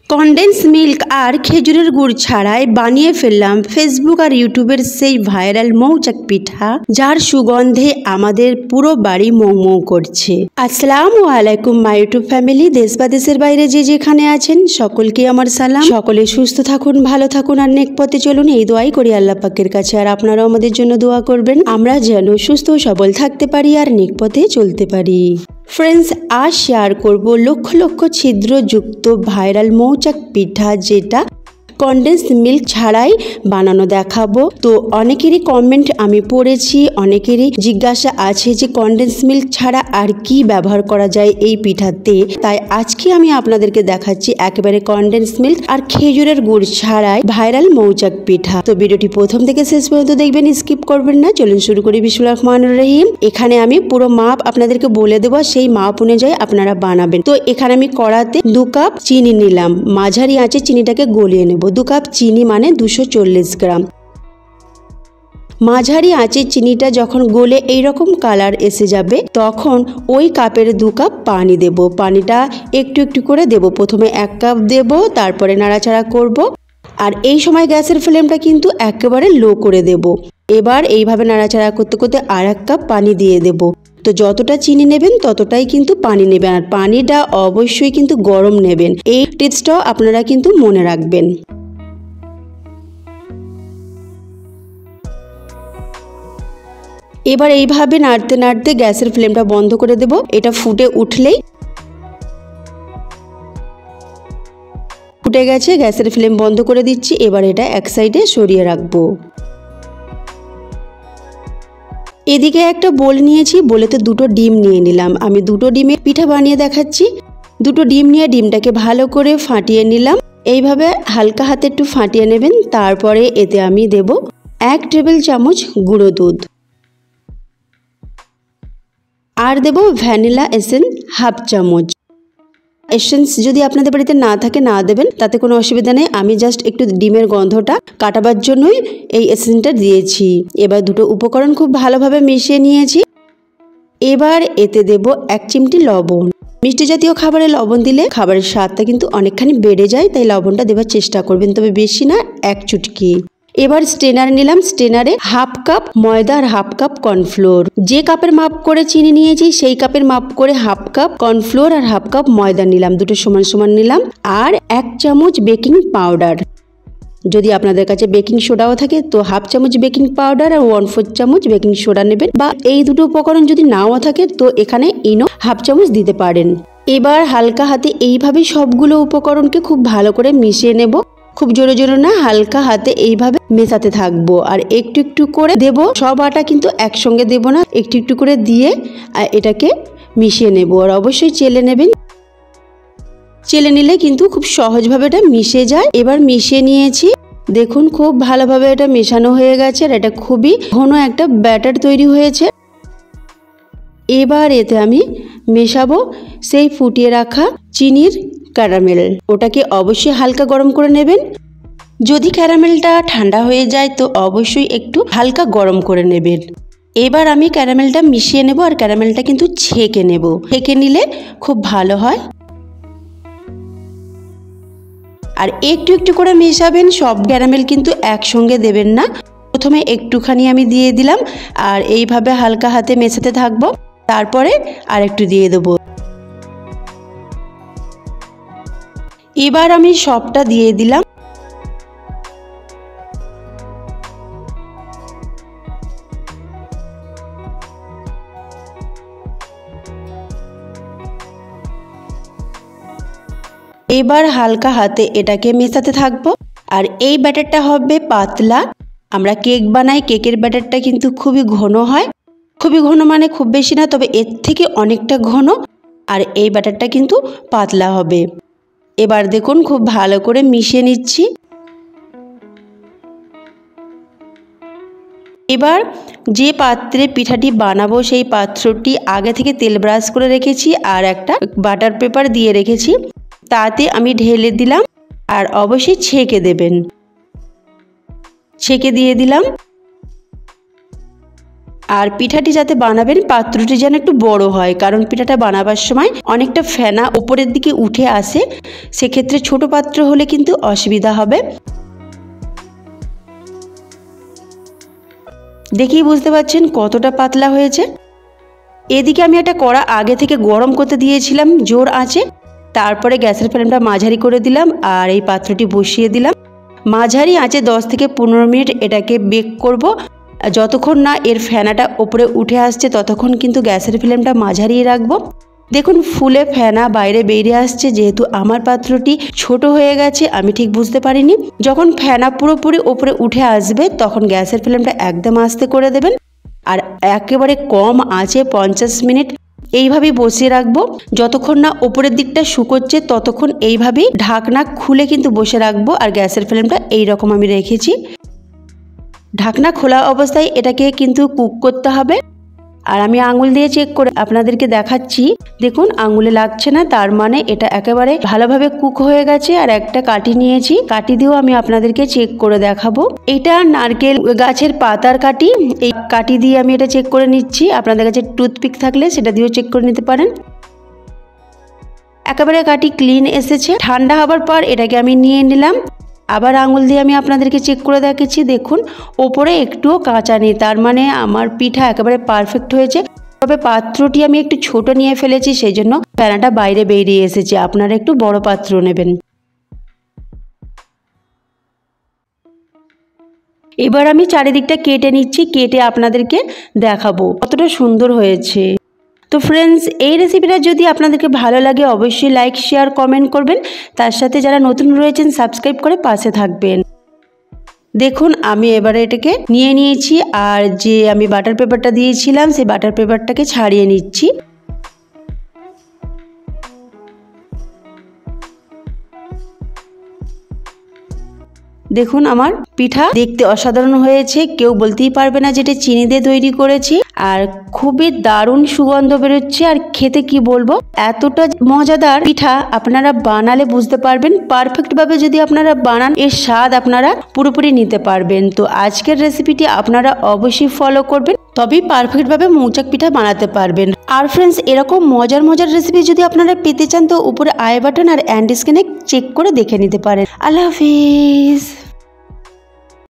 Condense milk আর খেজুরের গুড় ছাড়াই বানিয়ে ফেললাম ফেসবুক আর ইউটিউবের সেই ভাইরাল মৌচাক পিঠা, যার সুগন্ধে আমাদের পুরো বাড়ি মৌ মৌ করছে। আসসালামু আলাইকুম মাই ইউটিউব ফ্যামিলি। দেশ বা দেশের বাইরে যে যেখানে আছেন সকলকে আমার সালাম। সকলে সুস্থ থাকুন, ভালো থাকুন আর নেক পথে চলুন, এই দোয়াই করি আল্লাহ পাকের কাছে। আর আপনারাও আমাদের জন্য দোয়া করবেন, আমরা যেন সুস্থ সবল থাকতে পারি আর নেক পথে চলতে পারি। ফ্রেন্ডস, আজ শেয়ার করব লক্ষ লক্ষ ছিদ্রযুক্ত ভাইরাল মৌচাক পিঠা, যেটা কনডেন্স মিল্ক ছাড়াই বানানো দেখাবো। তো অনেকেরই কমেন্ট আমি পড়েছি, অনেকেরই জিজ্ঞাসা আছে যে কনডেন্স মিল্ক ছাড়া আর কি ব্যবহার করা যায় এই পিঠাতে। তাই আজকে আমি আপনাদেরকে দেখাচ্ছি একেবারে কনডেন্স মিল্ক আর খেজুরের গুড় ছাড়াই ভাইরাল মৌচাক পিঠা। তো ভিডিওটি প্রথম থেকে শেষ পর্যন্ত দেখবেন, স্কিপ করবেন না। চলুন শুরু করি। বিসমিল্লাহির রহমানির রহিম। এখানে আমি পুরো মাপ আপনাদেরকে বলে দেবো, সেই মাপ অনুযায়ী আপনারা বানাবেন। তো এখানে আমি কড়াতে 2 কাপ চিনি নিলাম, মাঝারি আঁচে চিনিটাকে গলিয়ে নেব। 2 কাপ চিনি মানে 240 গ্রাম। মাঝারি আঁচে চিনিটা যখন গলে এইরকম কালার এসে যাবে, তখন ওই কাপের 2 কাপ পানি দেব। পানিটা একটু একটু করে দেব। প্রথমে 1 কাপ দেব, তারপরে নাড়াচাড়া করব। আর এই সময় গ্যাসের ফ্লেমটা কিন্তু একেবারে লো করে দেব। এবার এইভাবে নাড়াচাড়া করতে করতে আর 1 কাপ পানি দিয়ে দেব। তো যতটা চিনি নেবেন ততটাই কিন্তু পানি নেবেন, আর পানিটা অবশ্যই কিন্তু গরম নেবেন। এই টিপসটাও আপনারা কিন্তু মনে রাখবেন। এবার এইভাবে নাড়তে নাড়তে গ্যাসের ফ্লেমটা বন্ধ করে দেব। এটা ফুটে উঠলেই, ফুটে গেছে, গ্যাসের ফ্লেম বন্ধ করে দিচ্ছি। এবার এটা এক সাইডে সরিয়ে রাখবো। এদিকে একটা বোল নিয়েছি, বোলেতে 2টো ডিম নিয়ে নিলাম। আমি 2টো ডিমের পিঠা বানিয়ে দেখাচ্ছি। 2টো ডিম নিয়ে ডিমটাকে ভালো করে ফাটিয়ে নিলাম। এইভাবে হালকা হাতে একটু ফাটিয়ে নেবেন। তারপরে এতে আমি দেব 1 টেবিল চামচ গুঁড়ো দুধ, আর দেব ভ্যানিলা এসেন্স 1/2 চামচ। এসেন্স যদি আপনাদের বাড়িতে না থাকে না দেবেন, তাতে কোনো অসুবিধা নেই। আমি জাস্ট একটু ডিমের গন্ধটা কাটাবার জন্যই এই এসেন্সটা দিয়েছি। এবার 2টো উপকরণ খুব ভালোভাবে মিশিয়ে নিয়েছি। এবার এতে দেব 1 চিমটি লবণ। মিষ্টি জাতীয় খাবারে লবণ দিলে খাবারের স্বাদটা কিন্তু অনেকখানি বেড়ে যায়, তাই লবণটা দেওয়ার চেষ্টা করবেন, তবে বেশি না, 1 চুটকি। এবার স্টেনার নিলাম। স্টেনারে 1/2 কাপ ময়দা আর 1/2 কাপ কর্নফ্লোর। যে কাপের মাপ করে চিনি নিয়েছি সেই কাপের মাপ করে 1/2 কাপ কর্নফ্লোর আর 1/2 কাপ ময়দা নিলাম। 2টো সমান সমান নিলাম। আর 1 চামচ বেকিং পাউডার। যদি আপনাদের কাছে বেকিং সোডাও থাকে তো 1/2 চামচ বেকিং পাউডার আর 1/4 চামচ বেকিং সোডা নেবেন, বা এই 2টো উপকরণ যদি নাও থাকে তো এখানে ইনো 1/2 চামচ দিতে পারেন। এবার হালকা হাতে এইভাবে সবগুলো উপকরণকে খুব ভালো করে মিশিয়ে নেব। খুব জোরে জোরে না, হালকা হাতে এইভাবে মেশাতে থাকবো। আর একটু একটু করে দেব, সব আটা কিন্তু একসঙ্গে দেব না, একটু একটু করে দিয়ে এটাকে মিশিয়ে নেব। আর অবশ্যই চেলে নেবেন, চেলে নিলে কিন্তু খুব সহজভাবে এটা মিশে যায়। এবার মিশিয়ে নিয়েছি, দেখুন খুব ভালোভাবে এটা মেশানো হয়ে গেছে আর এটা খুবই ঘন একটা ব্যাটার তৈরি হয়েছে। এবার এতে আমি মেশাবো সেই ফুটিয়ে রাখা চিনির ক্যারামেল। ওটাকে অবশ্যই হালকা গরম করে নেবেন। যদি ক্যারামেলটা ঠান্ডা হয়ে যায় তো অবশ্যই একটু হালকা গরম করে নেবেন। এবার আমি ক্যারামেলটা মিশিয়ে নেব, আর ক্যারামেলটা কিন্তু ছেঁকে নেব। ছেঁকে নিলে খুব ভালো হয়। আর একটু একটু করে মেশাবেন, সব ক্যারামেল কিন্তু একসঙ্গে দেবেন না। প্রথমে একটুখানি আমি দিয়ে দিলাম, আর এইভাবে হালকা হাতে মেশাতে থাকবো। তারপরে আর একটু দিয়ে দেবো। এবার আমি সবটা দিয়ে দিলাম। এবার হালকা হাতে এটাকে মেশাতে থাকবো। আর এই ব্যাটারটা হবে পাতলা। আমরা কেক বানাই, কেকের ব্যাটারটা কিন্তু খুবই ঘন হয়। খুবই ঘন মানে খুব বেশি না, তবে এর থেকে অনেকটা ঘন। আর এই ব্যাটারটা কিন্তু পাতলা হবে। এবার দেখুন খুব ভালো করে মিশিয়ে নিচ্ছি। এবার যে পাত্রে পিঠাটি বানাবো সেই পাত্রটি আগে থেকে তেল ব্রাশ করে রেখেছি, আর একটা বাটার পেপার দিয়ে রেখেছি। তাতে আমি ঢেলে দিলাম, আর অবশ্যই ছেঁকে দেবেন। ছেঁকে দিয়ে দিলাম। আর পিঠাটি যাতে বানাবেন পাত্রটি যেন একটু বড় হয়, কারণ পিঠাটা বানাবার সময় অনেকটা ফেনা ওপরের দিকে উঠে আসে, সেক্ষেত্রে ছোট পাত্র হলে কিন্তু অসুবিধা হবে। দেখেই বুঝতে পারছেন কতটা পাতলা হয়েছে। এদিকে আমি একটা কড়া আগে থেকে গরম করতে দিয়েছিলাম জোর আঁচে, তারপরে গ্যাসের ফ্লেমটা মাঝারি করে দিলাম আর এই পাত্রটি বসিয়ে দিলাম। মাঝারি আঁচে 10 থেকে 15 মিনিট এটাকে বেক করব। যতক্ষণ না এর ফেনাটা ওপরে উঠে আসছে ততক্ষণ কিন্তু গ্যাসের ফ্লেমটা মাঝারি রাখবো। দেখুন ফুলে ফেনা বাইরে বেরিয়ে আসছে, যেহেতু আমার পাত্রটি ছোট হয়ে গেছে আমি ঠিক বুঝতে পারিনি। যখন ফেনা পুরোপুরি ওপরে উঠে আসবে তখন গ্যাসের ফ্লেমটা একদম আস্তে করে দেবেন আর একেবারে কম আঁচে 50 মিনিট এইভাবেই বসিয়ে রাখবো। যতক্ষণ না ওপরের দিকটা শুকোচ্ছে ততক্ষণ এইভাবেই ঢাকনা খুলে কিন্তু বসে রাখবো। আর গ্যাসের ফ্লেমটা এইরকম আমি রেখেছি। ঢাকনা খোলা অবস্থায় এটাকে কিন্তু কুক করতে হবে। আর আমি আঙুল দিয়ে চেক করে আপনাদেরকে দেখাচ্ছি, দেখুন আঙুলে লাগছে না, তার মানে এটা একেবারে ভালোভাবে কুক হয়ে গেছে। আর একটা কাঠি নিয়েছি, কাঠি দিয়েও আমি আপনাদেরকে চেক করে দেখাবো। এটা নারকেল গাছের পাতার কাঠি, এই কাঠি দিয়ে আমি এটা চেক করে নিচ্ছি। আপনাদের কাছে টুথপিক থাকলে সেটা দিয়েও চেক করে নিতে পারেন। একেবারে কাঠি ক্লিন এসেছে। ঠান্ডা হবার পর এটাকে আমি নিয়ে নিলাম। আবার আঙুল দিয়ে আমি আপনাদেরকে চেক করে দেখেছি, দেখুন ওপরে একটুও কাঁচা নেই, তার মানে আমার পিঠা একেবারে পারফেক্ট হয়েছে। তবে পাত্রটি আমি একটু ছোট নিয়ে ফেলেছি, সেই জন্য ফেনাটা বাইরে বেরিয়ে এসেছে। আপনারা একটু বড় পাত্র নেবেন। এবার আমি চারিদিকটা কেটে নিচ্ছি, কেটে আপনাদেরকে দেখাবো কতটা সুন্দর হয়েছে। তো ফ্রেন্ডস, এই রেসিপিটা যদি আপনাদেরকে ভালো লাগে অবশ্যই লাইক শেয়ার কমেন্ট করবেন, তার সাথে যারা নতুন রয়েছেন সাবস্ক্রাইব করে পাশে থাকবেন। দেখুন আমি এবারে এটাকে নিয়ে নিয়েছি আর যে আমি বাটার পেপারটা দিয়েছিলাম সেই বাটার পেপারটাকে ছাড়িয়ে নিচ্ছি। দেখুন আমার পিঠা দেখতে অসাধারণ হয়েছে, কেউ বলতেই পারবে না যেটা চিনি দিয়ে তৈরি করেছি। আর খুবই দারুণ সুগন্ধ বেরোচ্ছে, আর খেতে কি বলবো, এতটা মজাদার পিঠা আপনারা বানালে বুঝতে পারবেন। পারফেক্ট ভাবে যদি আপনারা বানান এর স্বাদ আপনারা পুরোপুরি নিতে পারবেন। তো আজকের রেসিপিটি আপনারা অবশ্যই ফলো করবেন, তবেই পারফেক্ট ভাবে মৌচাক পিঠা বানাতে পারবেন। আর ফ্রেন্ডস, এরকম মজার মজার রেসিপি যদি আপনারা পেতে চান তো উপরে আই বাটন আর এন্ড স্ক্রিনে চেক করে দেখে নিতে পারেন। আল্লাহ হাফিজ।